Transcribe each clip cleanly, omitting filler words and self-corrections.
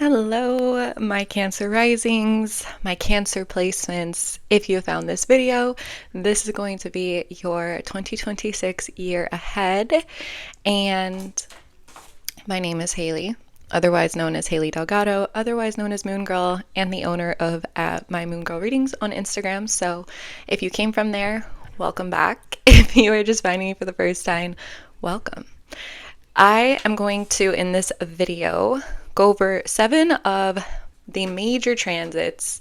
Hello, my Cancer risings, my Cancer placements. If you found this video, this is going to be your 2026 year ahead. And my name is Haley, otherwise known as Haley Delgado, otherwise known as Moon Girl, and the owner of My Moon Girl Readings on Instagram. So if you came from there, welcome back. If you are just finding me for the first time, welcome. I am going to, in this video, go over 7 of the major transits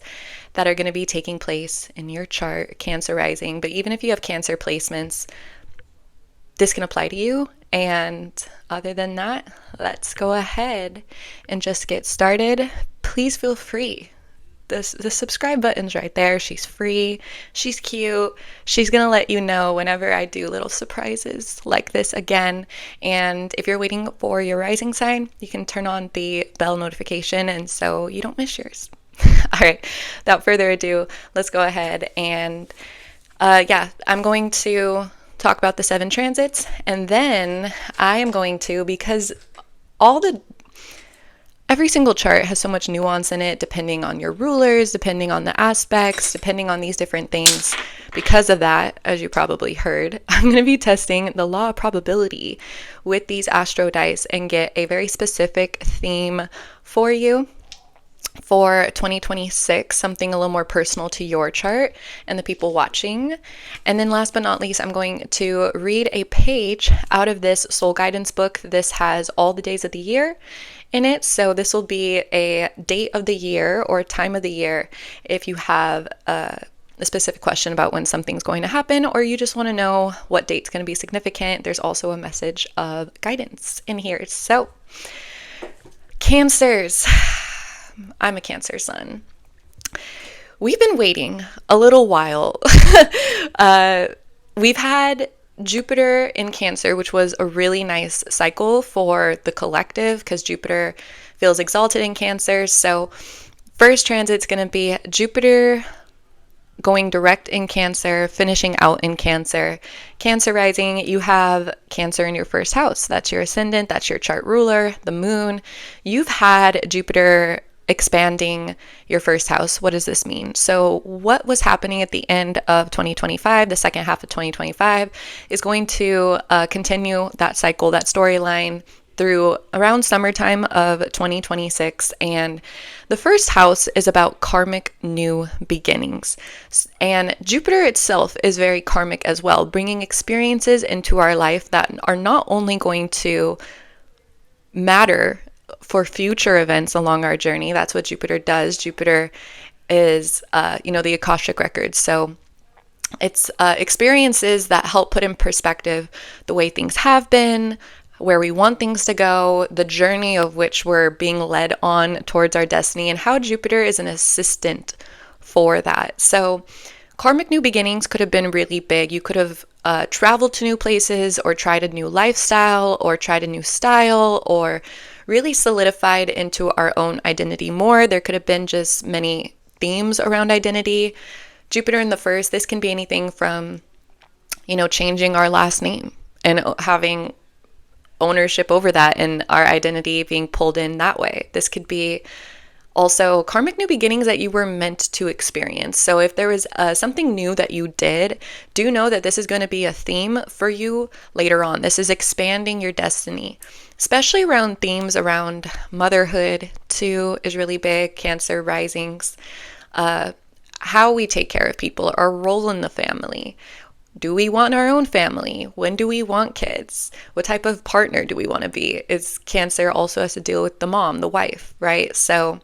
that are going to be taking place in your chart, Cancer rising. But even if you have Cancer placements, this can apply to you. And other than that, let's go ahead and just get started. Please feel free. The subscribe button's right there. She's free. She's cute. She's going to let you know whenever I do little surprises like this again. And if you're waiting for your rising sign, you can turn on the bell notification and so you don't miss yours. All right, without further ado, let's go ahead and I'm going to talk about the 7 transits, and then I am going to, because every single chart has so much nuance in it, depending on your rulers, depending on the aspects, depending on these different things. Because of that, as you probably heard, I'm going to be testing the law of probability with these astro dice and get a very specific theme for you for 2026, something a little more personal to your chart and the people watching. And then last but not least, I'm going to read a page out of this soul guidance book. This has all the days of the year in it. So this will be a date of the year or time of the year if you have a specific question about when something's going to happen, or you just want to know what date's going to be significant. There's also a message of guidance in here. So Cancers. I'm a Cancer sun. We've been waiting a little while. We've had Jupiter in Cancer, which was a really nice cycle for the collective because Jupiter feels exalted in Cancer. So first transit's going to be Jupiter going direct in Cancer, finishing out in Cancer. Cancer rising, you have Cancer in your first house. That's your ascendant, that's your chart ruler, the moon. You've had Jupiter expanding your first house. What does this mean? So what was happening at the end of 2025, the second half of 2025, is going to continue that cycle, that storyline through around summertime of 2026. And the first house is about karmic new beginnings. And Jupiter itself is very karmic as well, bringing experiences into our life that are not only going to matter for future events along our journey. That's what Jupiter does. Jupiter is, the Akashic records. So it's experiences that help put in perspective the way things have been, where we want things to go, the journey of which we're being led on towards our destiny, and how Jupiter is an assistant for that. So karmic new beginnings could have been really big. You could have traveled to new places, or tried a new lifestyle, or tried a new style, or really solidified into our own identity more. There could have been just many themes around identity. Jupiter in the first, this can be anything from, changing our last name and having ownership over that and our identity being pulled in that way. This could be also karmic new beginnings that you were meant to experience. So if there was something new that you did, do know that this is going to be a theme for you later on. This is expanding your destiny, especially around themes around motherhood too is really big. Cancer risings, how we take care of people, our role in the family. Do we want our own family? When do we want kids? What type of partner do we want to be? Is Cancer also has to deal with the mom, the wife, right? So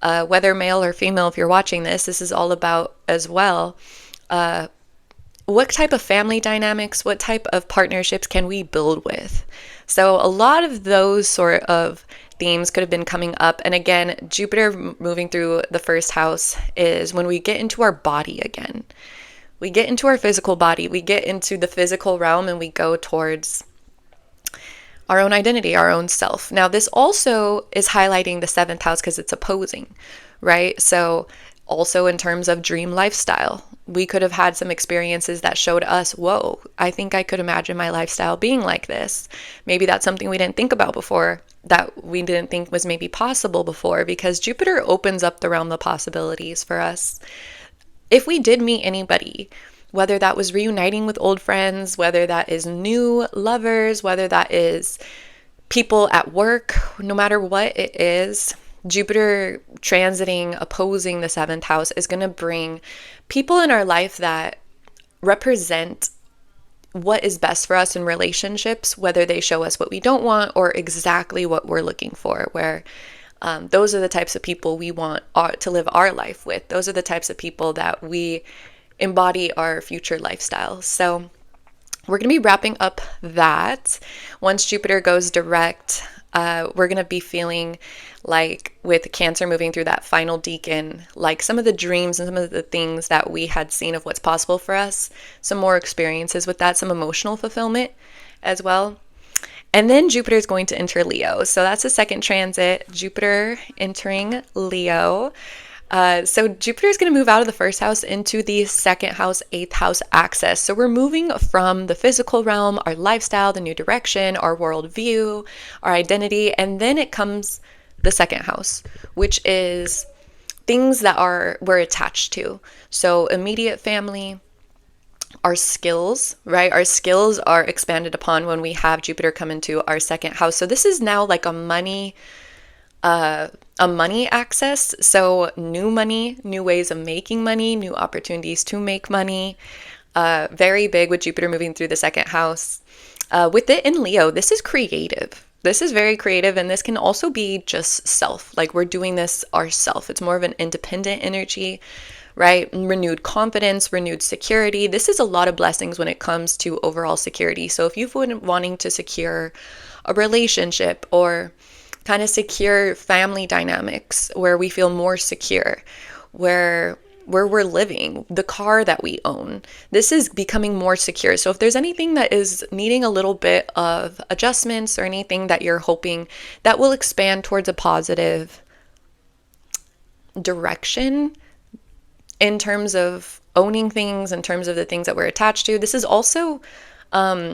whether male or female, if you're watching this, this is all about as well. What type of family dynamics, what type of partnerships can we build with? So a lot of those sort of themes could have been coming up. And again, Jupiter moving through the first house is when we get into our body again. We get into our physical body, we get into the physical realm, and we go towards our own identity, our own self. Now, this also is highlighting the 7th house because it's opposing, right? So also in terms of dream lifestyle, we could have had some experiences that showed us, whoa, I think I could imagine my lifestyle being like this. Maybe that's something we didn't think about before. that we didn't think was maybe possible before, because Jupiter opens up the realm of possibilities for us. If we did meet anybody, whether that was reuniting with old friends, whether that is new lovers, whether that is people at work, no matter what it is, Jupiter transiting, opposing the seventh house is going to bring people in our life that represent what is best for us in relationships, whether they show us what we don't want or exactly what we're looking for, where those are the types of people we want to live our life with. Those are the types of people that we embody our future lifestyle. So we're going to be wrapping up that. Once Jupiter goes direct, we're going to be feeling like, with Cancer moving through that final decan, like some of the dreams and some of the things that we had seen of what's possible for us, some more experiences with that, some emotional fulfillment as well. And then Jupiter is going to enter Leo. So that's the second transit, Jupiter entering Leo. So Jupiter is going to move out of the first house into the second house, eighth house axis. So we're moving from the physical realm, our lifestyle, the new direction, our worldview, our identity, and then it comes the second house, which is things that we're attached to. So immediate family, our skills, right? Our skills are expanded upon when we have Jupiter come into our second house. So this is now like a money access. So new money, new ways of making money, new opportunities to make money. Very big with Jupiter moving through the second house. With it in Leo, this is creative. This is very creative, and this can also be just self. Like, we're doing this ourselves. It's more of an independent energy, right? Renewed confidence, renewed security. This is a lot of blessings when it comes to overall security. So if you've been wanting to secure a relationship or kind of secure family dynamics where we feel more secure, where we're living, the car that we own, this is becoming more secure. So if there's anything that is needing a little bit of adjustments or anything that you're hoping that will expand towards a positive direction in terms of owning things, in terms of the things that we're attached to, this is also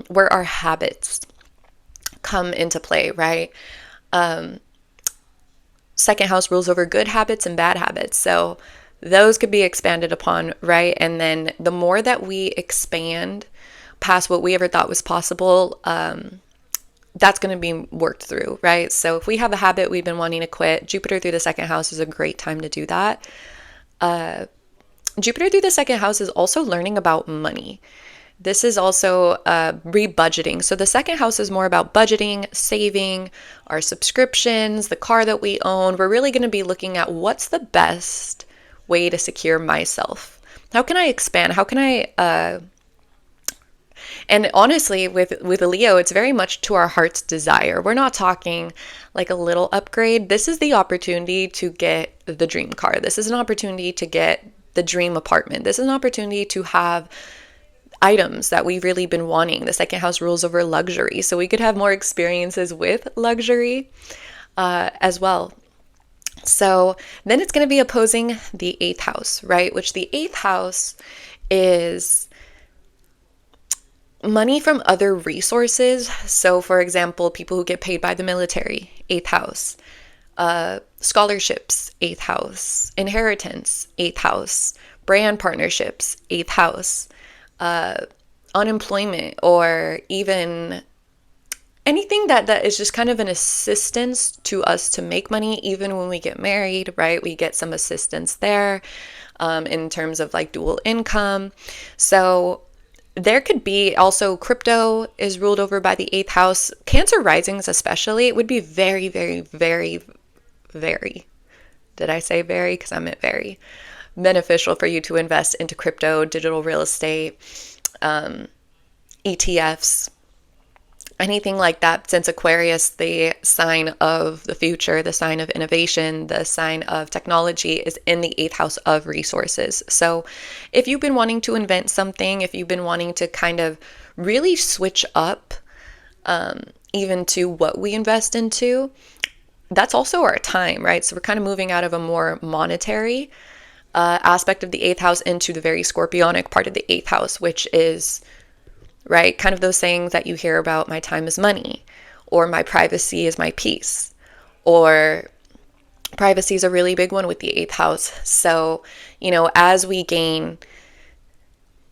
where our habits come into play, right? Second house rules over good habits and bad habits. So those could be expanded upon, right? And then the more that we expand past what we ever thought was possible, that's going to be worked through, right? So if we have a habit we've been wanting to quit, Jupiter through the second house is a great time to do that. Jupiter through the second house is also learning about money. This is also re-budgeting. So the second house is more about budgeting, saving, our subscriptions, the car that we own. We're really going to be looking at what's the best way to secure myself. How can I expand? How can I, and honestly, with a Leo, it's very much to our heart's desire. We're not talking like a little upgrade. This is the opportunity to get the dream car. This is an opportunity to get the dream apartment. This is an opportunity to have items that we've really been wanting. The second house rules over luxury, so we could have more experiences with luxury as well. So then it's going to be opposing the eighth house, right? Which the eighth house is money from other resources. So for example, people who get paid by the military, eighth house, scholarships, eighth house, inheritance, eighth house, brand partnerships, eighth house, unemployment, or even anything that is just kind of an assistance to us to make money. Even when we get married, right, we get some assistance there in terms of like dual income. So there could be also crypto is ruled over by the eighth house. Cancer risings especially, it would be very, very, very, very, did I say very? Because I meant very beneficial for you to invest into crypto, digital real estate, ETFs, anything like that, since Aquarius, the sign of the future, the sign of innovation, the sign of technology, is in the eighth house of resources. So if you've been wanting to invent something, if you've been wanting to kind of really switch up even to what we invest into, that's also our time, right? So we're kind of moving out of a more monetary aspect of the eighth house into the very scorpionic part of the eighth house, which is, right, kind of those sayings that you hear about, my time is money, or my privacy is my peace, or privacy is a really big one with the 8th house. So, as we gain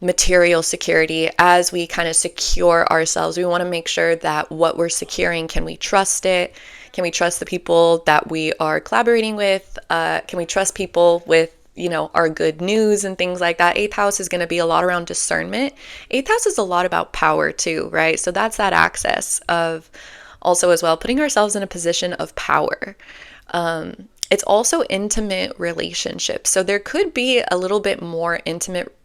material security, as we kind of secure ourselves, we want to make sure that what we're securing, can we trust it? Can we trust the people that we are collaborating with? Can we trust people with, our good news and things like that? 8th house is going to be a lot around discernment. 8th house is a lot about power too, right? So that's that access of also as well, putting ourselves in a position of power. It's also intimate relationships. So there could be a little bit more intimate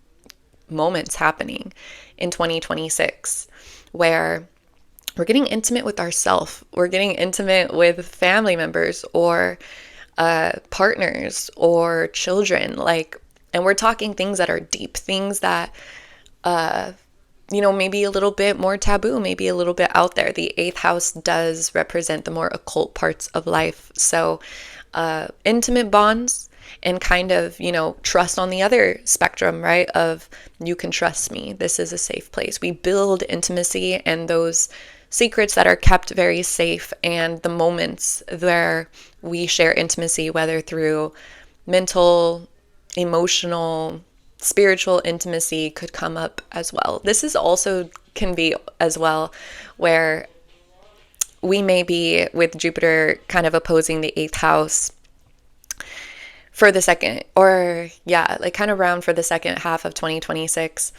moments happening in 2026 where we're getting intimate with ourselves, we're getting intimate with family members or partners or children, and we're talking things that are deep, things that maybe a little bit more taboo, maybe a little bit out there. The 8th house does represent the more occult parts of life. So intimate bonds and kind of, trust on the other spectrum, right? Of, you can trust me. This is a safe place. We build intimacy and those secrets that are kept very safe, and the moments where we share intimacy, whether through mental, emotional, spiritual intimacy, could come up as well. This is also can be as well where we may be with Jupiter kind of opposing the 8th house for the second, or kind of around for the second half of 2026.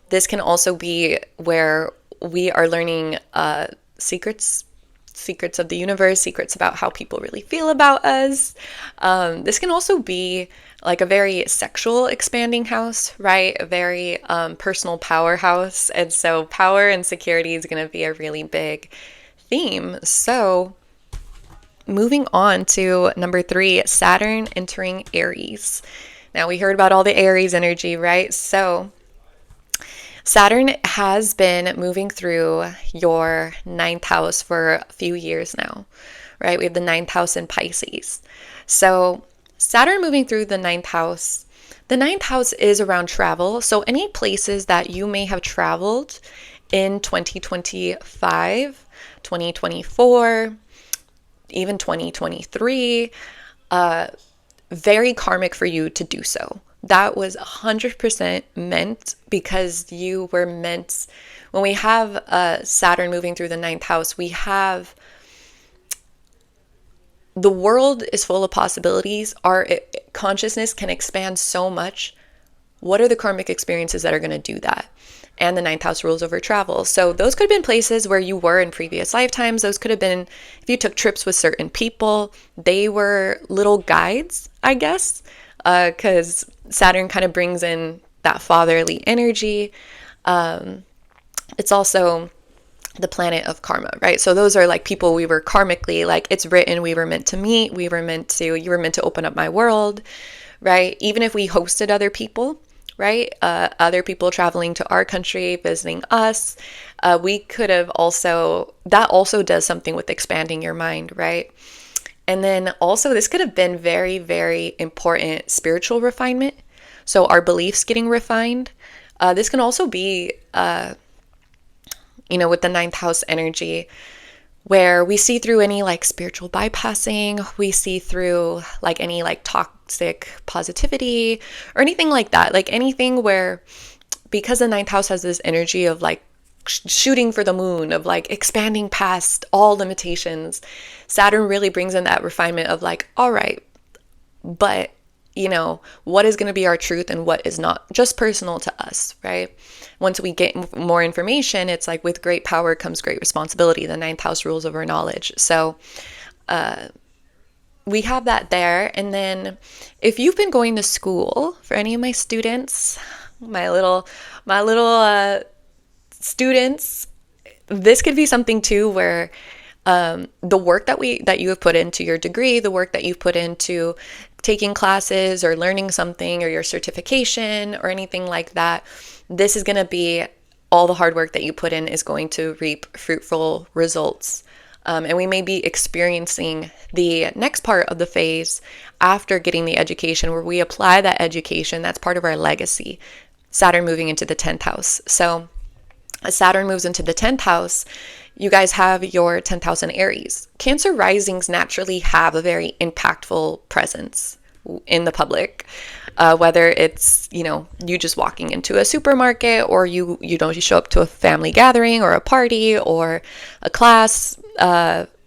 This can also be where we are learning secrets of the universe, secrets about how people really feel about us. This can also be like a very sexual expanding house, right? A very personal powerhouse. And so power and security is going to be a really big theme. So moving on to number 3, Saturn entering Aries. Now we heard about all the Aries energy, right? So Saturn has been moving through your 9th house for a few years now, right? We have the 9th house in Pisces. So Saturn moving through the 9th house. The 9th house is around travel. So any places that you may have traveled in 2025, 2024, even 2023, very karmic for you to do so. That was 100% meant, because you were meant. When we have Saturn moving through the 9th house, we have the world is full of possibilities. Our consciousness can expand so much. What are the karmic experiences that are going to do that? And the 9th house rules over travel. So those could have been places where you were in previous lifetimes. Those could have been, if you took trips with certain people, they were little guides, I guess, because Saturn kind of brings in that fatherly energy. It's also the planet of karma, right? So those are like people we were karmically, like it's written, we were meant to meet, you were meant to open up my world, right? Even if we hosted other people, right? Other people traveling to our country, visiting us, we could have also, that also does something with expanding your mind, right? And then also this could have been very, very important spiritual refinement. So our beliefs getting refined. This can also be, with the 9th house energy, where we see through any like spiritual bypassing, we see through like any like toxic positivity or anything like that, like anything where, because the 9th house has this energy of like shooting for the moon, of like expanding past all limitations, Saturn really brings in that refinement of like, all right, but what is going to be our truth and what is not, just personal to us, right? Once we get more information, it's like with great power comes great responsibility. The 9th house rules over knowledge. So we have that there. And then if you've been going to school, for any of my students, my little students, this could be something too where the work that you have put into your degree, the work that you've put into taking classes or learning something or your certification or anything like that, this is going to be all the hard work that you put in is going to reap fruitful results. And we may be experiencing the next part of the phase after getting the education, where we apply that education. That's part of our legacy. Saturn moving into the 10th house. So as Saturn moves into the 10th house, you guys have your 10th house in Aries. Cancer risings naturally have a very impactful presence in the public, whether it's, you just walking into a supermarket, or you show up to a family gathering or a party or a class.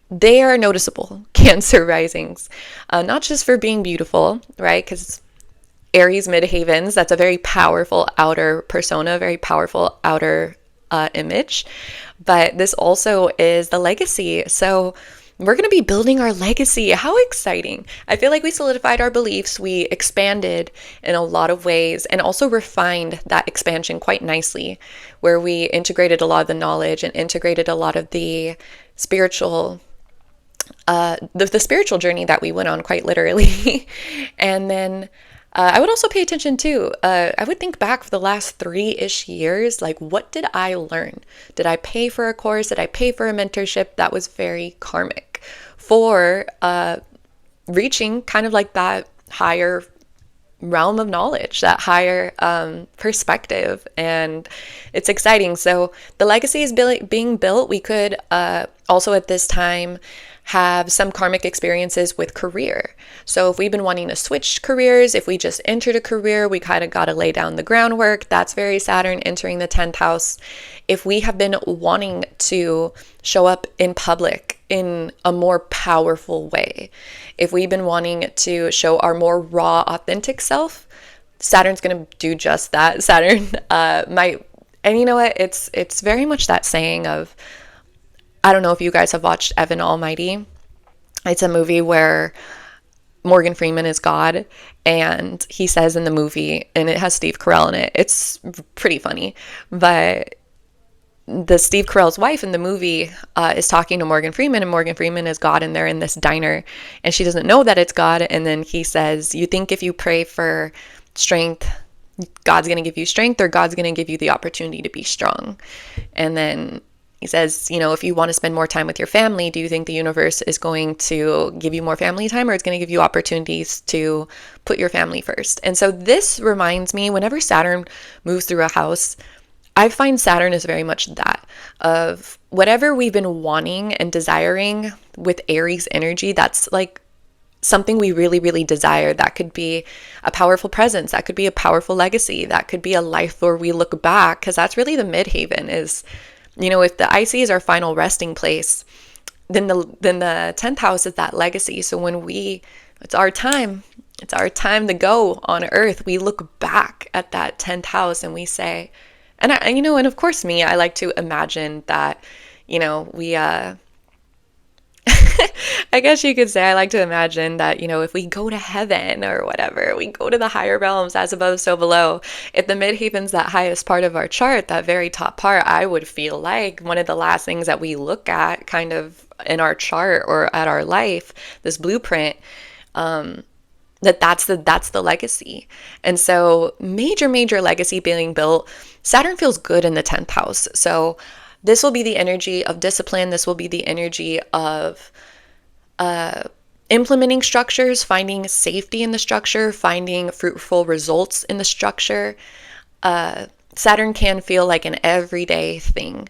They are noticeable, Cancer risings, not just for being beautiful, right? Because Aries midheavens, that's a very powerful outer persona, very powerful outer image. But this also is the legacy. So we're going to be building our legacy. How exciting. I feel like we solidified our beliefs. We expanded in a lot of ways, and also refined that expansion quite nicely, where we integrated a lot of the knowledge and integrated a lot of the spiritual the spiritual journey that we went on, quite literally. And then I would also pay attention to, I would think back for the last 3-ish years, like, what did I learn? Did I pay for a course? Did I pay for a mentorship that was very karmic for reaching kind of like that higher realm of knowledge, that higher perspective? And it's exciting. So the legacy is being built. We could also at this time have some karmic experiences with career. So if we've been wanting to switch careers, if we just entered a career, we kind of got to lay down the groundwork. That's very Saturn entering the 10th house. If we have been wanting to show up in public in a more powerful way, if we've been wanting to show our more raw, authentic self, Saturn's going to do just that. Saturn and you know what? It's very much that saying of, I don't know if you guys have watched Evan Almighty. It's a movie where Morgan Freeman is God, and he says in the movie, and it has Steve Carell in it, it's pretty funny, but the Steve Carell's wife in the movie is talking to Morgan Freeman, and Morgan Freeman is God, and they're in this diner, and she doesn't know that it's God. And then he says, you think if you pray for strength, God's going to give you strength, or God's going to give you the opportunity to be strong? And then he says, if you want to spend more time with your family, do you think the universe is going to give you more family time, or it's going to give you opportunities to put your family first? And so this reminds me, whenever Saturn moves through a house, I find Saturn is very much that of whatever we've been wanting and desiring with Aries energy. That's like something we really, really desire. That could be a powerful presence. That could be a powerful legacy. That could be a life where we look back, because that's really the midhaven is, if the IC is our final resting place, then the 10th house is that legacy. So when it's our time to go on earth, we look back at that 10th house and we say, and of course I like to imagine that, we, I guess you could say I like to imagine that, if we go to heaven or whatever, we go to the higher realms, as above, so below. If the midhaven's that highest part of our chart, that very top part, I would feel like one of the last things that we look at kind of in our chart or at our life, this blueprint, that's the legacy. And so major legacy being built. Saturn feels good in the 10th house. So this will be the energy of discipline. This will be the energy of implementing structures, finding safety in the structure, finding fruitful results in the structure. Saturn can feel like an everyday thing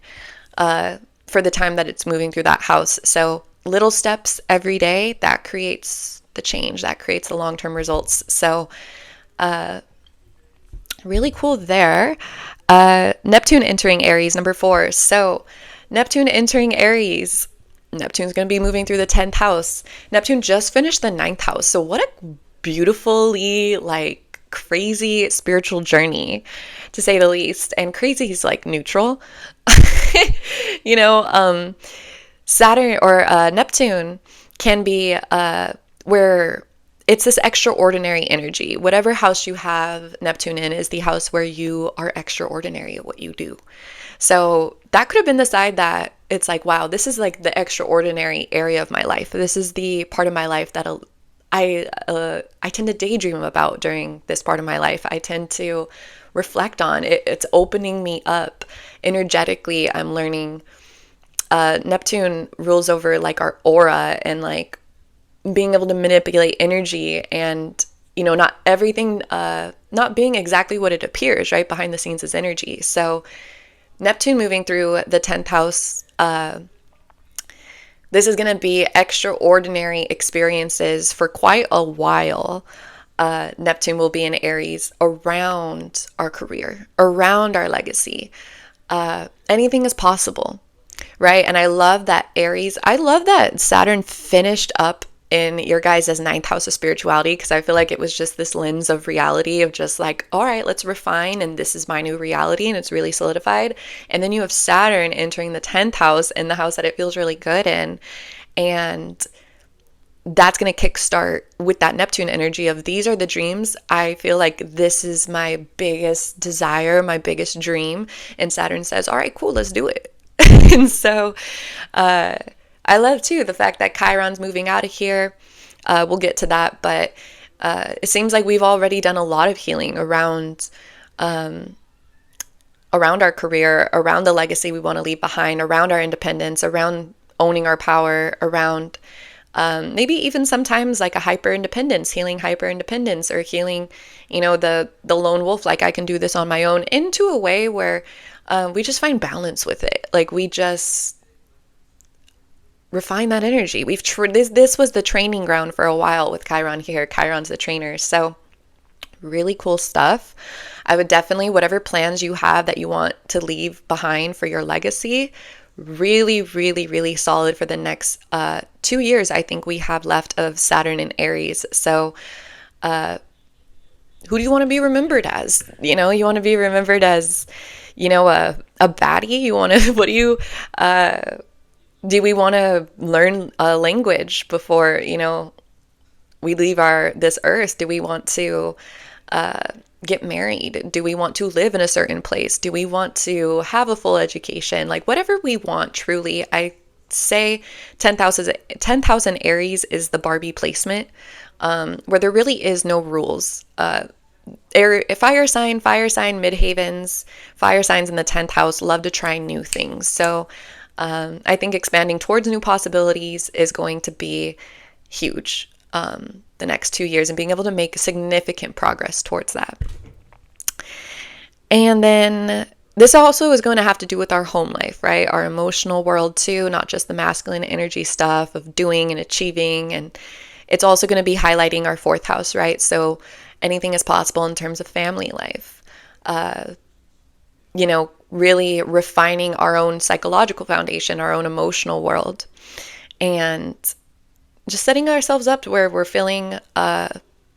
for the time that it's moving through that house. So little steps every day, that creates the change, that creates the long-term results. So really cool there. Neptune entering Aries, number 4. So Neptune entering Aries. Neptune's going to be moving through the 10th house. Neptune just finished the 9th house. So what a beautifully, crazy spiritual journey, to say the least. And crazy is neutral. Saturn or Neptune can be where it's this extraordinary energy. Whatever house you have Neptune in is the house where you are extraordinary at what you do. So that could have been the side that it's like, wow, this is like the extraordinary area of my life. This is the part of my life that I tend to daydream about during this part of my life. I tend to reflect on it. It's opening me up energetically. I'm learning. Neptune rules over our aura and being able to manipulate energy and, not everything, not being exactly what it appears, right? Behind the scenes is energy. So Neptune moving through the 10th house this is going to be extraordinary experiences for quite a while. Neptune will be in Aries around our career, around our legacy. Anything is possible, right? And I love that I love that Saturn finished up in your guys' ninth house of spirituality, because I feel like it was just this lens of reality of just like, all right, let's refine, and this is my new reality, and it's really solidified. And then you have Saturn entering the 10th house, in the house that it feels really good in, and that's going to kickstart with that Neptune energy of these are the dreams. I feel like this is my biggest desire, my biggest dream. And Saturn says, all right, cool, let's do it. And so I love too the fact that Chiron's moving out of here. We'll get to that, but it seems like we've already done a lot of healing around our career, around the legacy we want to leave behind, around our independence, around owning our power, around maybe even sometimes like a hyper independence, healing hyper independence, or healing, the lone wolf, like I can do this on my own, into a way where we just find balance with it. Like we just refine that energy. This was the training ground for a while with Chiron here. Chiron's the trainer. So really cool stuff. I would definitely, whatever plans you have that you want to leave behind for your legacy, really, really, really solid for the next 2 years I think we have left of Saturn in Aries. So who do you want to be remembered as? You want to be remembered as, a baddie? You want to, do we want to learn a language before, we leave this earth? Do we want to get married? Do we want to live in a certain place? Do we want to have a full education? Like whatever we want, truly. I say 10,000 Aries is the Barbie placement, where there really is no rules. Fire sign, midhavens, fire signs in the 10th house love to try new things. So I think expanding towards new possibilities is going to be huge the next 2 years, and being able to make significant progress towards that. And then this also is going to have to do with our home life, right? Our emotional world too, not just the masculine energy stuff of doing and achieving. And it's also going to be highlighting our 4th house, right? So anything is possible in terms of family life. Really refining our own psychological foundation, our own emotional world, and just setting ourselves up to where we're feeling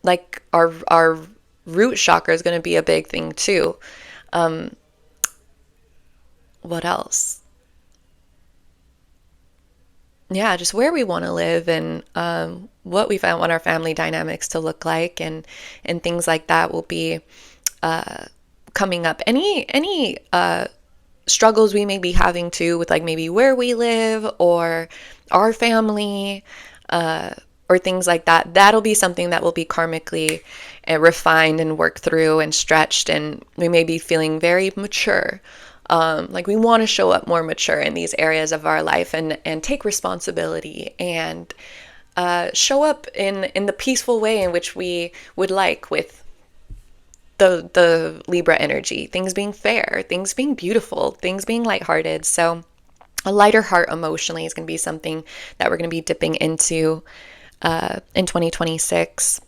like our root chakra is going to be a big thing too. What else? Yeah, just where we want to live, and what we want our family dynamics to look like, and things like that will be coming up. Any struggles we may be having too with like maybe where we live or our family, or things like that. That'll be something that will be karmically refined and worked through and stretched, and we may be feeling very mature. Like we want to show up more mature in these areas of our life, and take responsibility, and show up in the peaceful way in which we would like, with the Libra energy, things being fair, things being beautiful, things being lighthearted. So a lighter heart emotionally is going to be something that we're going to be dipping into in 2026.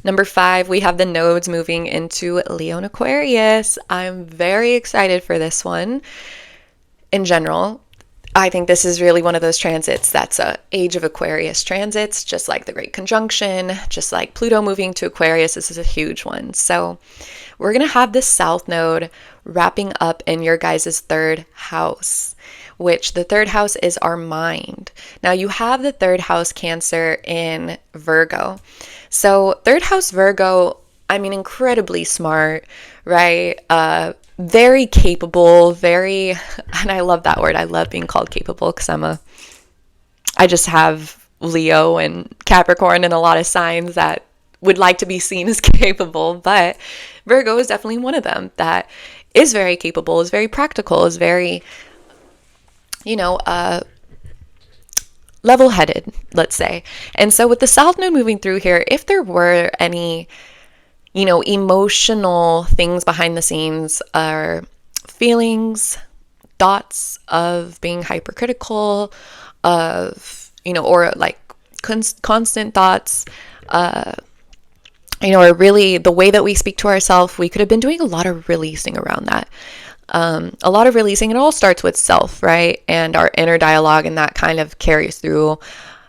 Number 5, we have the nodes moving into Leo and Aquarius. I'm very excited for this one. In general, I think this is really one of those transits that's a age of Aquarius transits, just like the Great Conjunction, just like Pluto moving to Aquarius. This is a huge one. So we're going to have this South Node wrapping up in your guys' 3rd house, which the 3rd house is our mind. Now you have the 3rd house Cancer in Virgo. So 3rd house Virgo, incredibly smart, right? Very capable, and I love that word. I love being called capable, because I just have Leo and Capricorn and a lot of signs that would like to be seen as capable, but Virgo is definitely one of them that is very capable, is very practical, is very, level-headed, let's say. And so with the South Node moving through here, if there were any emotional things behind the scenes, or feelings, thoughts of being hypercritical, of, or like constant thoughts, or really the way that we speak to ourselves. We could have been doing a lot of releasing around that. A lot of releasing. It all starts with self, right? And our inner dialogue, and that kind of carries through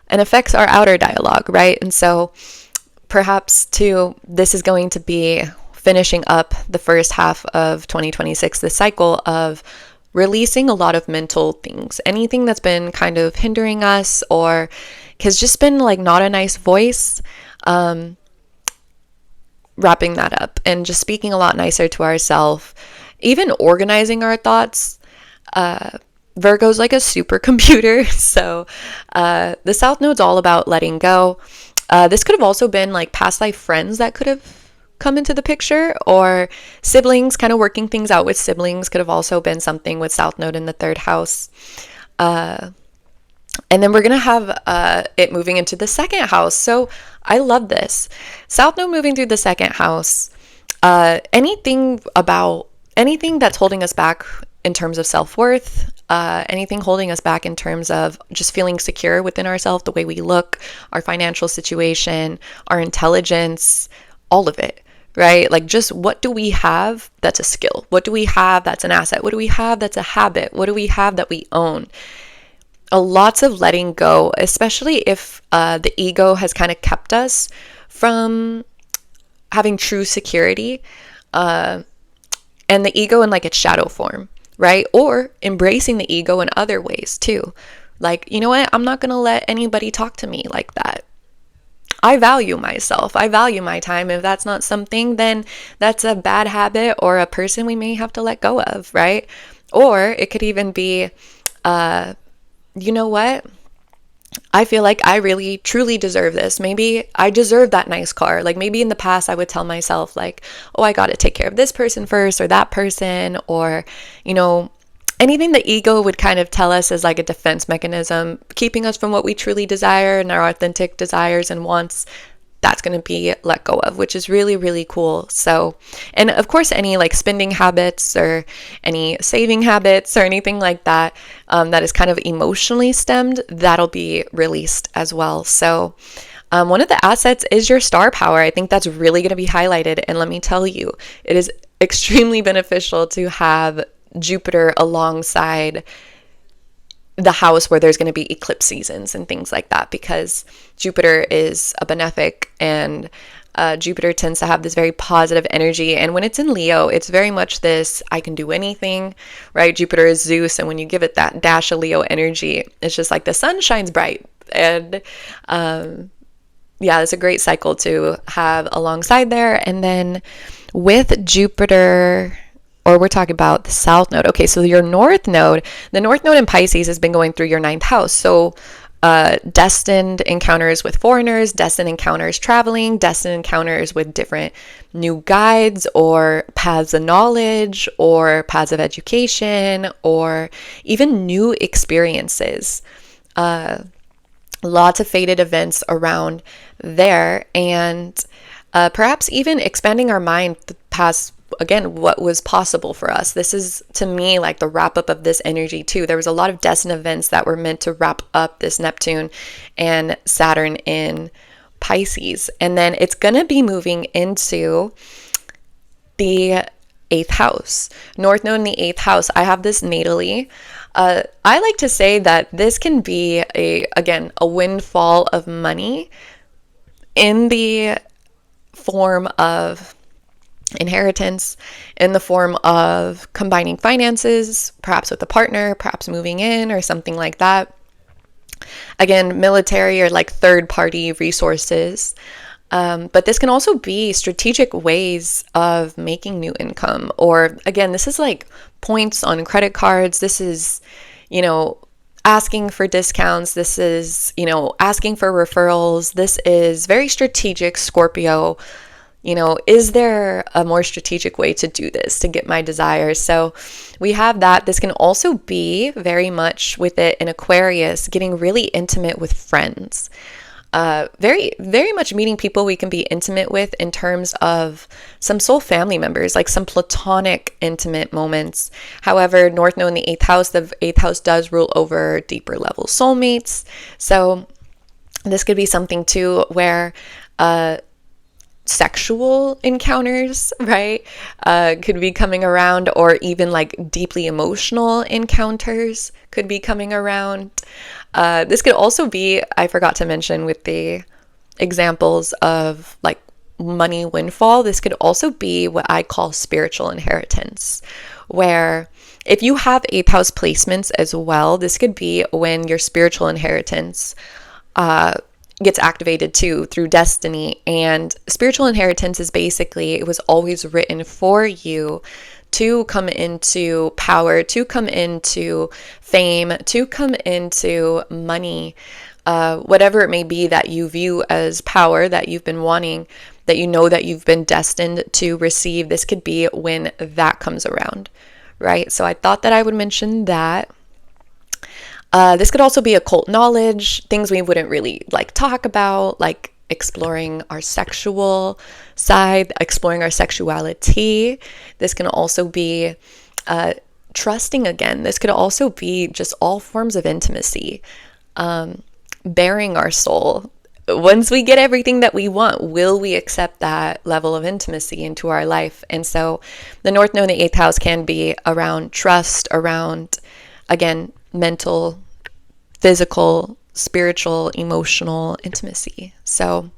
and affects our outer dialogue, right? And so perhaps too, this is going to be finishing up the first half of 2026, the cycle of releasing a lot of mental things, anything that's been kind of hindering us or has just been like not a nice voice, wrapping that up and just speaking a lot nicer to ourselves, even organizing our thoughts. Virgo's like a supercomputer, so the South Node's all about letting go. This could have also been like past life friends that could have come into the picture, or siblings, kind of working things out with siblings could have also been something with South Node in the third house. And then we're going to have it moving into the second house. So I love this. South Node moving through the second house. Anything that's holding us back in terms of self-worth, anything holding us back in terms of just feeling secure within ourselves, the way we look, our financial situation, our intelligence, all of it, right? Like, just what do we have that's a skill? What do we have that's an asset? What do we have that's a habit? What do we have that we own? Lots of letting go, especially if the ego has kind of kept us from having true security, and the ego in like its shadow form, right? Or embracing the ego in other ways too. Like, you know what? I'm not going to let anybody talk to me like that. I value myself. I value my time. If that's not something, then that's a bad habit or a person we may have to let go of, right? Or it could even be, you know what? I feel like I really truly deserve this. Maybe I deserve that nice car. Like, maybe in the past I would tell myself like, oh, I got to take care of this person first, or that person, or, anything the ego would kind of tell us as like a defense mechanism, keeping us from what we truly desire and our authentic desires and wants. That's going to be let go of, which is really, really cool. So, and of course, any like spending habits or any saving habits or anything like that, that is kind of emotionally stemmed, that'll be released as well. So, one of the assets is your star power. I think that's really going to be highlighted. And let me tell you, it is extremely beneficial to have Jupiter alongside the house where there's going to be eclipse seasons and things like that, because Jupiter is a benefic, and Jupiter tends to have this very positive energy. And when it's in Leo, it's very much this, I can do anything, right? Jupiter is Zeus. And when you give it that dash of Leo energy, it's just like the sun shines bright. And yeah, it's a great cycle to have alongside there. And then with Jupiter, or we're talking about the South Node. Okay, so your North Node, the North Node in Pisces has been going through your ninth house. So destined encounters with foreigners, destined encounters traveling, destined encounters with different new guides or paths of knowledge or paths of education, or even new experiences. Lots of fated events around there, and perhaps even expanding our mind past, again, what was possible for us. This is, to me, like the wrap up of this energy too. There was a lot of destined events that were meant to wrap up this Neptune and Saturn in Pisces. And then it's going to be moving into the 8th house. North Node in the 8th house. I have this natally. I like to say that this can be a windfall of money in the form of inheritance, in the form of combining finances, perhaps with a partner, perhaps moving in or something like that. Again, military or like third party resources. But this can also be strategic ways of making new income. Or again, this is like points on credit cards. This is, asking for discounts. This is, asking for referrals. This is very strategic, Scorpio. Is there a more strategic way to do this to get my desires? So we have that. This can also be very much with it in Aquarius, getting really intimate with friends. Very, very much meeting people we can be intimate with in terms of some soul family members, like some platonic intimate moments. However, North Node in the eighth house does rule over deeper level soulmates. So this could be something too where sexual encounters, right, could be coming around, or even like deeply emotional encounters could be coming around. This could also be, I forgot to mention with the examples of like money windfall, this could also be what I call spiritual inheritance, where if you have eighth house placements as well, this could be when your spiritual inheritance gets activated too through destiny. And spiritual inheritance is basically, it was always written for you to come into power, to come into fame, to come into money, whatever it may be that you view as power that you've been wanting, that you know that you've been destined to receive. This could be when that comes around, right? So I thought that I would mention that. This could also be occult knowledge, things we wouldn't really like talk about, like exploring our sexual side, exploring our sexuality. This can also be trusting again. This could also be just all forms of intimacy, bearing our soul. Once we get everything that we want, will we accept that level of intimacy into our life? And so the North Node in the eighth house can be around trust, around, again, mental, physical, spiritual, emotional intimacy. So,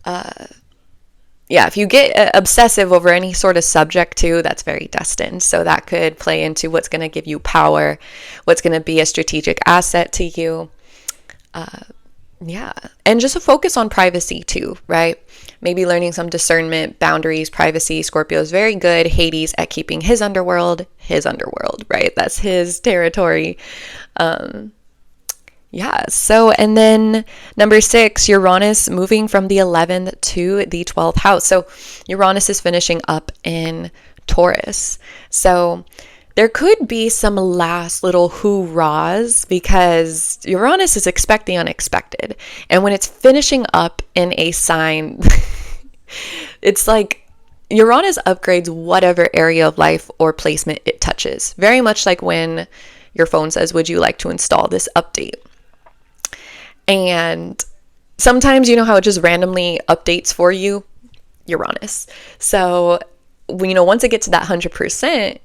yeah, if you get obsessive over any sort of subject too, that's very destined. So that could play into what's going to give you power, what's going to be a strategic asset to you. Yeah, and just a focus on privacy too, right? Maybe learning some discernment, boundaries, privacy. Scorpio is very good, Hades, at keeping his underworld, right? That's his territory. Yeah, so, and then number 6, Uranus moving from the 11th to the 12th house. So Uranus is finishing up in Taurus. So there could be some last little hoorahs because Uranus is expect the unexpected. And when it's finishing up in a sign, it's like Uranus upgrades whatever area of life or placement it touches. Very much like when your phone says, would you like to install this update? And sometimes, you know how it just randomly updates for you? Uranus. So, once it gets to that 100%,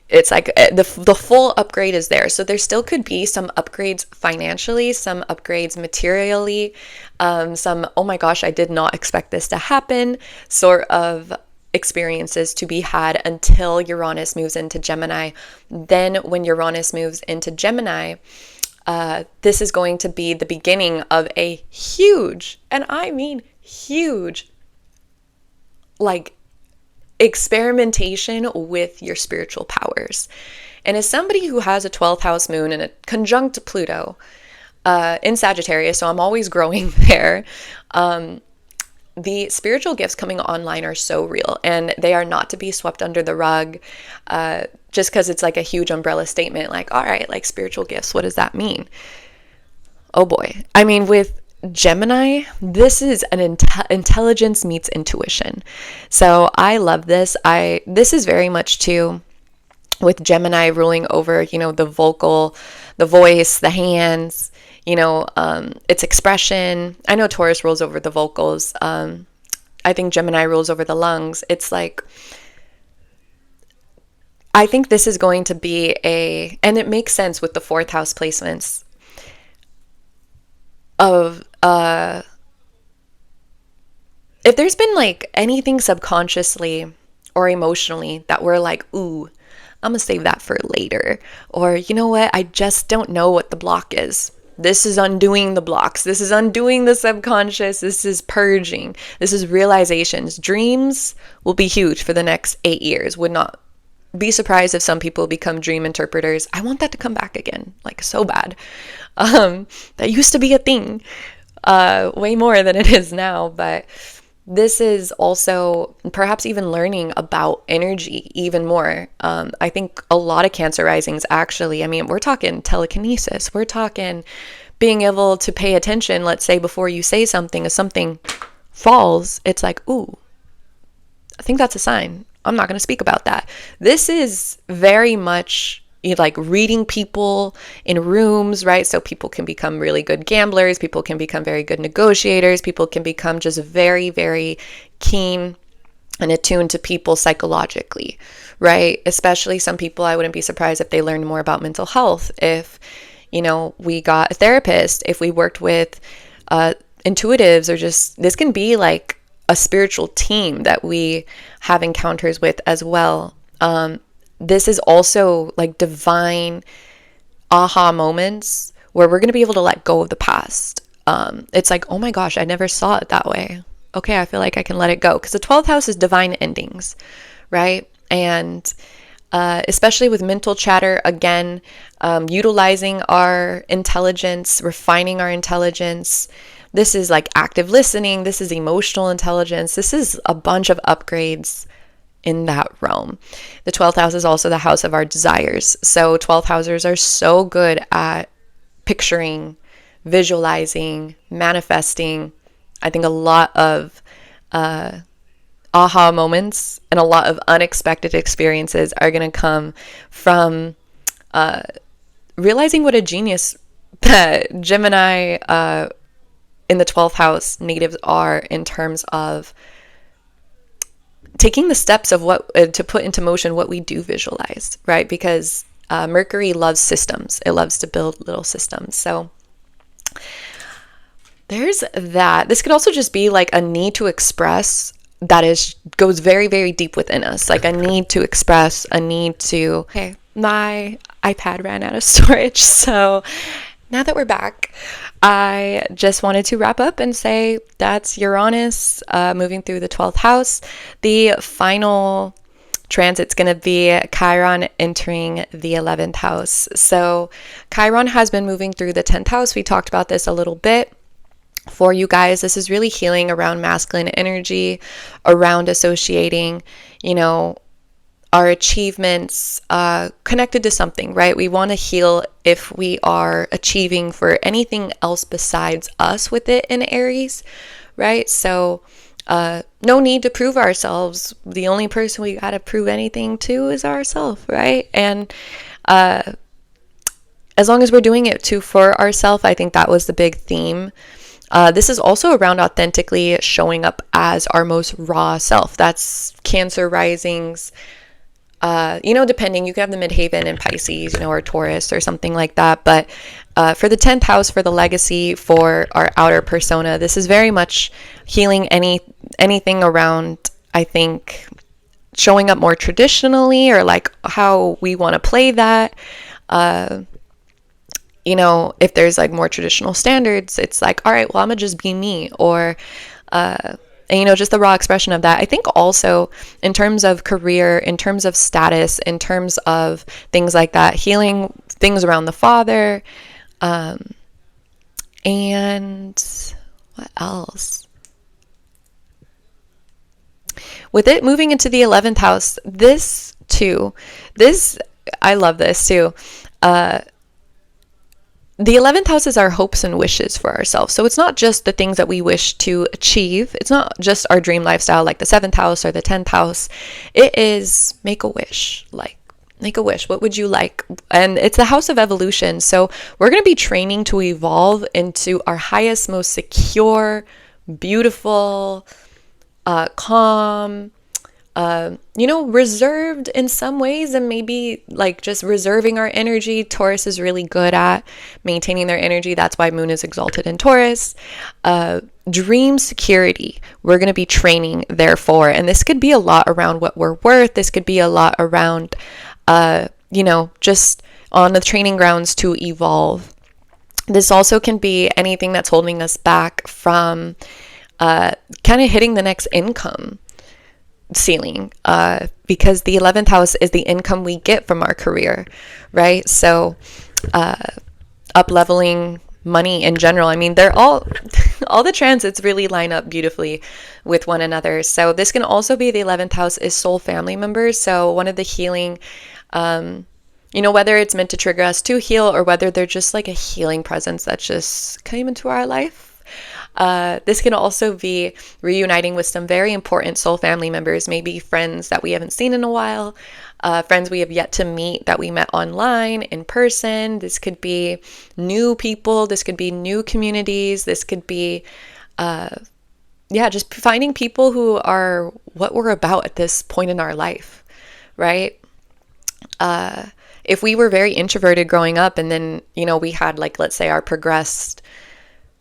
it's like the full upgrade is there. So there still could be some upgrades financially, some upgrades materially, some, oh my gosh, I did not expect this to happen sort of experiences to be had until Uranus moves into Gemini. Then when Uranus moves into Gemini, this is going to be the beginning of a huge, and I mean huge, like experimentation with your spiritual powers. And as somebody who has a 12th house moon and a conjunct Pluto in Sagittarius, so I'm always growing there, the spiritual gifts coming online are so real, and they are not to be swept under the rug just because it's like a huge umbrella statement, like, all right, like spiritual gifts, what does that mean? Oh boy. I mean, with Gemini, this is an intelligence meets intuition. So I love this. This is very much too with Gemini ruling over, the voice, the hands, its expression. I know Taurus rules over the vocals. I think Gemini rules over the lungs. It's like, I think this is going to be and it makes sense with the 4th house placements of, if there's been like anything subconsciously or emotionally that we're like, ooh, I'm gonna save that for later. Or, you know what? I just don't know what the block is. This is undoing the blocks. This is undoing the subconscious. This is purging. This is realizations. Dreams will be huge for the next 8 years. Would not be surprised if some people become dream interpreters. I want that to come back again, like so bad. That used to be a thing, way more than it is now. But this is also perhaps even learning about energy even more. I think a lot of Cancer risings actually, we're talking telekinesis. We're talking being able to pay attention, let's say before you say something, if something falls, it's like, ooh, I think that's a sign. I'm not going to speak about that. This is very much like reading people in rooms, right? So people can become really good gamblers. People can become very good negotiators. People can become just very, very keen and attuned to people psychologically, right? Especially some people, I wouldn't be surprised if they learned more about mental health. If, we got a therapist, if we worked with intuitives, or just, this can be like a spiritual team that we have encounters with as well. This is also like divine aha moments where we're going to be able to let go of the past. It's like, oh my gosh, I never saw it that way. Okay, I feel like I can let it go. Because the 12th house is divine endings, right? And especially with mental chatter, again, utilizing our intelligence, refining our intelligence. This is like active listening. This is emotional intelligence. This is a bunch of upgrades in that realm. The 12th house is also the house of our desires. So 12th housers are so good at picturing, visualizing, manifesting. I think a lot of aha moments and a lot of unexpected experiences are going to come from realizing what a genius that Gemini in the 12th house natives are in terms of taking the steps of what to put into motion what we do visualize, right? Because Mercury loves systems. It loves to build little systems. So there's that. This could also just be like a need to express that goes very, very deep within us. Like a need to express, a need to, okay, my iPad ran out of storage. So now that we're back, I just wanted to wrap up and say that's Uranus moving through the 12th house. The final transit's going to be Chiron entering the 11th house. So Chiron has been moving through the 10th house. We talked about this a little bit. For you guys, this is really healing around masculine energy, around associating, our achievements connected to something, right? We want to heal if we are achieving for anything else besides us with it in Aries, right? So no need to prove ourselves. The only person we got to prove anything to is ourselves, right? And as long as we're doing it for ourselves, I think that was the big theme. This is also around authentically showing up as our most raw self. That's Cancer risings. Depending, you could have the midheaven in Pisces, or Taurus or something like that. But for the 10th house, for the legacy, for our outer persona, this is very much healing anything around, I think, showing up more traditionally, or like how we want to play that. If there's like more traditional standards, it's like, all right, well, I'm gonna just be me, or just the raw expression of that. I think also in terms of career, in terms of status, in terms of things like that, healing things around the father, and what else? With it moving into the 11th house, I love this too. The 11th house is our hopes and wishes for ourselves. So it's not just the things that we wish to achieve. It's not just our dream lifestyle like the 7th house or the 10th house. It is make a wish. Like, make a wish. What would you like? And it's the house of evolution. So we're going to be training to evolve into our highest, most secure, beautiful, calm, reserved in some ways, and maybe like just reserving our energy. Taurus is really good at maintaining their energy. That's why Moon is exalted in Taurus. Dream security, we're going to be training therefore. And this could be a lot around what we're worth. This could be a lot around, just on the training grounds to evolve. This also can be anything that's holding us back from kind of hitting the next income ceiling, because the 11th house is the income we get from our career, right? So up leveling, money in general, I mean, they're all the transits really line up beautifully with one another. So this can also be, the 11th house is soul family members. So one of the healing whether it's meant to trigger us to heal or whether they're just like a healing presence that just came into our life. This can also be reuniting with some very important soul family members, maybe friends that we haven't seen in a while, friends we have yet to meet that we met online, in person. This could be new people. This could be new communities. This could be, just finding people who are what we're about at this point in our life, right? If we were very introverted growing up and then, we had like, let's say our progressed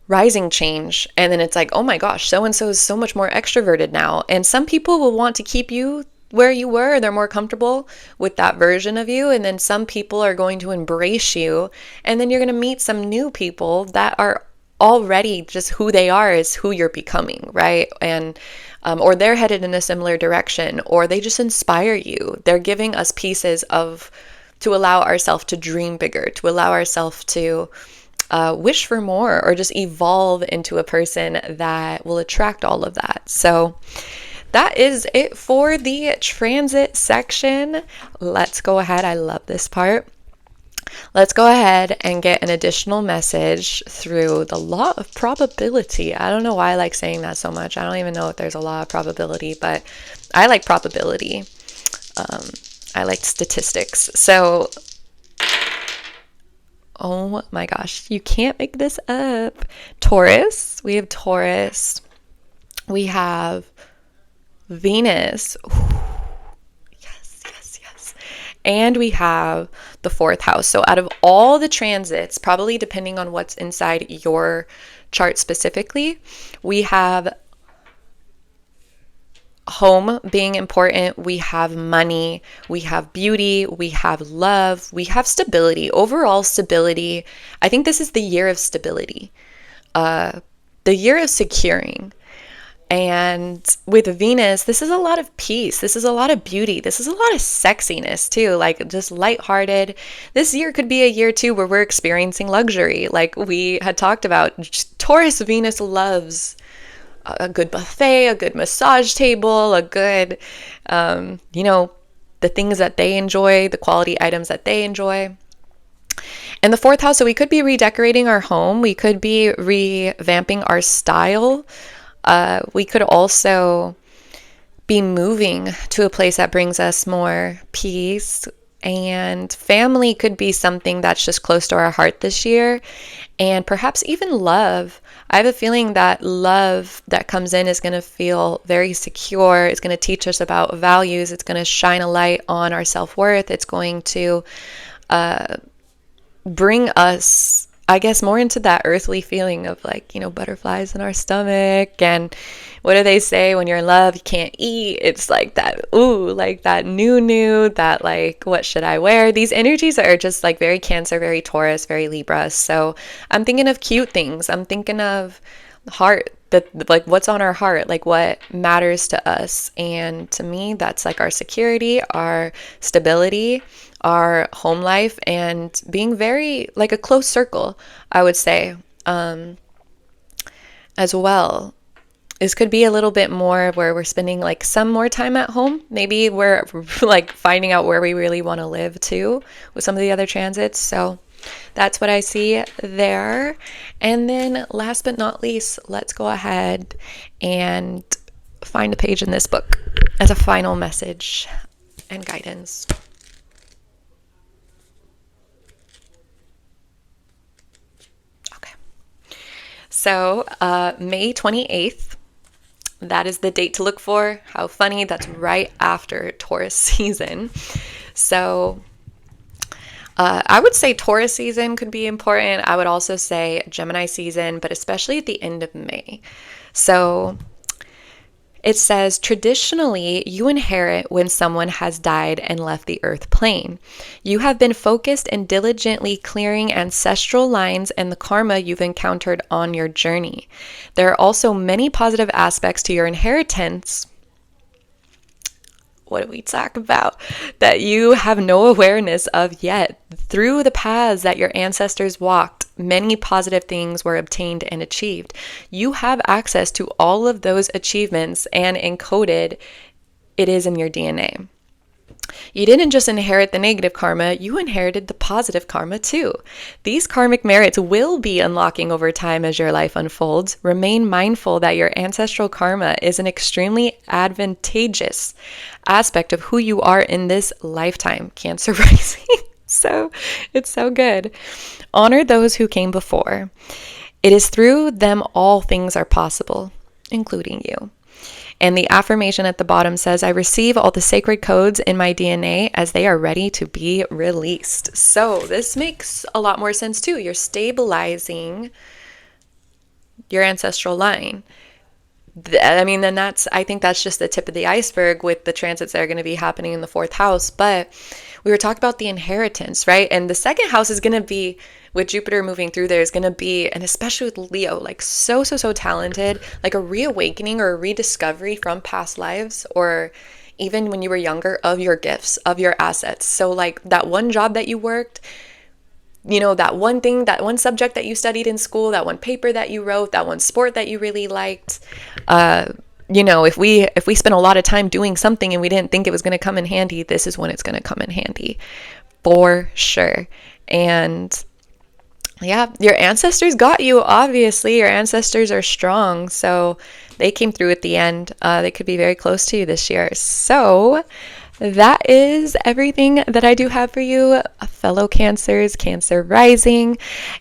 rising change, and then it's like, oh my gosh, so-and-so is so much more extroverted now. And some people will want to keep you where you were. They're more comfortable with that version of you. And then some people are going to embrace you. And then you're going to meet some new people that are already just who they are is who you're becoming, right? And or they're headed in a similar direction, or they just inspire you. They're giving us pieces to allow ourselves to dream bigger, to allow ourselves to wish for more, or just evolve into a person that will attract all of that. So that is it for the transit section. Let's go ahead. I love this part. Let's go ahead and get an additional message through the law of probability. I don't know why I like saying that so much. I don't even know if there's a law of probability, but I like probability. I like statistics. So, oh my gosh, you can't make this up. Taurus. We have Taurus. We have Venus. Ooh. Yes. And we have the 4th house. So out of all the transits, probably depending on what's inside your chart specifically, we have home being important, we have money, we have beauty, we have love, we have stability, overall stability. I think this is the year of stability, the year of securing. And with Venus, this is a lot of peace. This is a lot of beauty. This is a lot of sexiness too, like just lighthearted. This year could be a year too where we're experiencing luxury. Like we had talked about, Taurus Venus loves a good buffet, a good massage table, a good, the things that they enjoy, the quality items that they enjoy. And the 4th house, so we could be redecorating our home. We could be revamping our style. We could also be moving to a place that brings us more peace, and family could be something that's just close to our heart this year, and perhaps even love. I have a feeling that love that comes in is going to feel very secure. It's going to teach us about values. It's going to shine a light on our self-worth. It's going to bring us, I guess, more into that earthly feeling of like, butterflies in our stomach. And what do they say? When you're in love, you can't eat. It's like that, ooh, like that new, that like, what should I wear? These energies are just like very Cancer, very Taurus, very Libra. So I'm thinking of cute things. I'm thinking of heart, that like what's on our heart, like what matters to us. And to me, that's like our security, our stability, our home life, and being very like a close circle, I would say, as well. This could be a little bit more where we're spending like some more time at home. Maybe we're like finding out where we really want to live too with some of the other transits. So that's what I see there. And then last but not least, let's go ahead and find a page in this book as a final message and guidance. Okay. So May 28th, that is the date to look for. How funny, that's right after Taurus season. So I would say Taurus season could be important. I would also say Gemini season, but especially at the end of May. So it says, traditionally, you inherit when someone has died and left the earth plane. You have been focused and diligently clearing ancestral lines and the karma you've encountered on your journey. There are also many positive aspects to your inheritance. What do we talk about? That you have no awareness of yet. Through the paths that your ancestors walked, many positive things were obtained and achieved. You have access to all of those achievements, and encoded, it is in your DNA. You didn't just inherit the negative karma, you inherited the positive karma too. These karmic merits will be unlocking over time as your life unfolds. Remain mindful that your ancestral karma is an extremely advantageous aspect of who you are in this lifetime, Cancer rising. So it's so good. Honor those who came before. It is through them all things are possible, including you. And the affirmation at the bottom says, I receive all the sacred codes in my DNA as they are ready to be released. So this makes a lot more sense too. You're stabilizing your ancestral line. I mean, then I think that's just the tip of the iceberg with the transits that are going to be happening in the fourth house. But we were talking about the inheritance, right? And the second house is going to be, with Jupiter moving through there, is going to be, and especially with Leo, like so talented, like a reawakening or a rediscovery from past lives, or even when you were younger, of your gifts, of your assets. So like that one job that you worked, you know, that one thing, that one subject that you studied in school, that one paper that you wrote, that one sport that you really liked. You know, if we spent a lot of time doing something and we didn't think it was going to come in handy, this is when it's going to come in handy for sure. And yeah, your ancestors got you. Obviously, your ancestors are strong, so they came through at the end. They could be very close to you this year. So that is everything that I do have for you, fellow Cancers, Cancer rising.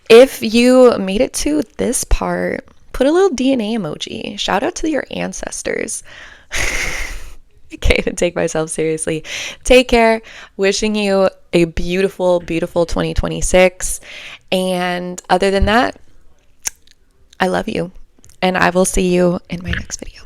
If you made it to this part, put a little DNA emoji. Shout out to your ancestors. I can't even take myself seriously. Take care. Wishing you a beautiful, beautiful 2026. And other than that, I love you. And I will see you in my next video.